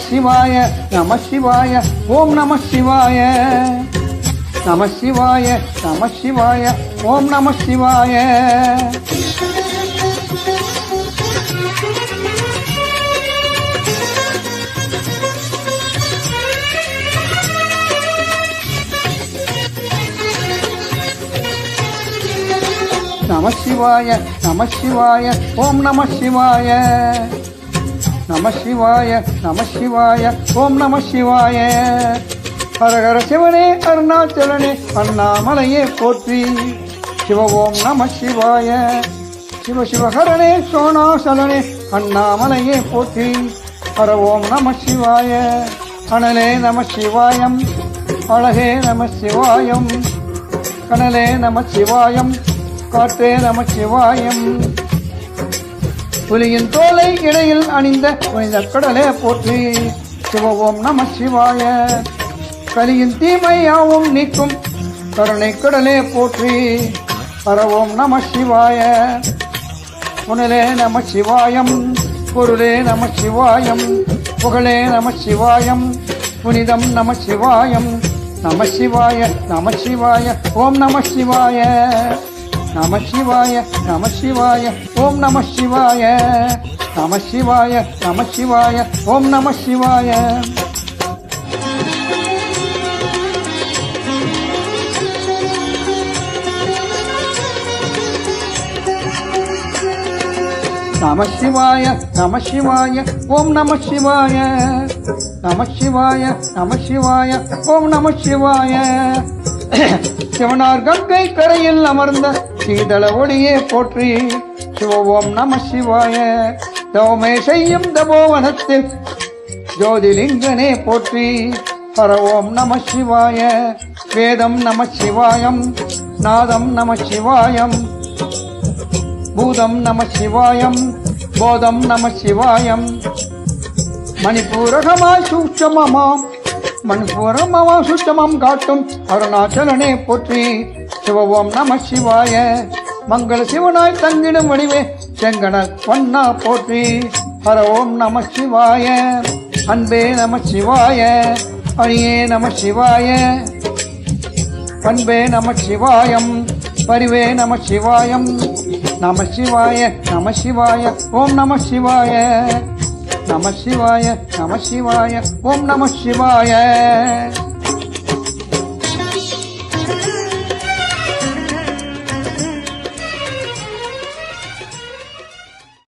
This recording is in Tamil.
சிவாய நம சிவாய ஓம் நம சிவாய நம சிவாய நம சிவாய ஓம் நம சிவாய நம சிவாய நம சிவாய ஓம் நம சிவாய நம சிவாய நம சிவாய ஓம் நம சிவாய ஹரஹர சிவனே அருணாச்சலனே அண்ணாமலையே போற்றி சிவ ஓம் நம சிவாய சிவ சிவஹரனே சோணாசலனே அண்ணாமலையே போற்றி ஹர ஓம் நம சிவாய அனலே நம சிவாயம் அழகே நம சிவாயம் கனலே நம சிவாயம் காற்றே நம சிவாயம் புலியின் தோலை இடையில் அணிந்த புனித கடலே போற்றி சிவ ஓம் நம சிவாய கலியின் தீமையாவும் நீக்கும் கருணை கடலே போற்றி ஹர ஓம் நம சிவாய புனலே நம சிவாயம் பொருளே நம சிவாயம் புகழே நம சிவாயம் புனிதம் நம சிவாயம் நம சிவாய நம சிவாய ஓம் நம சிவாய நம சிவாய நம சிவாய ஓம் நம சிவாய நம சிவாய நம சிவாய ஓம் நம சிவாய நம சிவாய நம சிவாய ஓம் நம சிவாய நம சிவாய நம சிவாய ஓம் நம சிவாய சிவனார் கங்கை கரையில் அமர்ந்த சீதள ஒளியே போற்றி சிவ ஓம் நம சிவாய தவமே செய்யும் தபோவனத்தில் ஜோதிலிங்கனே போற்றி ஹர ஓம் நம சிவாய வேதம் நம சிவாயம் நாதம் நம சிவாயம் பூதம் நம சிவாயம் போதம் நம சிவாயம் மணிப்பூரகமாய் சூட்சமமாம் மணிப்பூரகமா சுத்தமம் காட்டும் அருணாச்சலனே போற்றி சிவ ஓம் நம சிவாய மங்கள சிவனாய் தங்கிடும் வடிவே செங்கன பொன்னா போற்றி ஹர ஓம் நம சிவாய அன்பே நம சிவாய அணியே நம சிவாய பண்பே நம சிவாயம் பரிவே நம சிவாயம் நம சிவாய நம சிவாய ஓம் நம சிவாய நம சிவாய நம சிவாய ஓம் நம சிவாய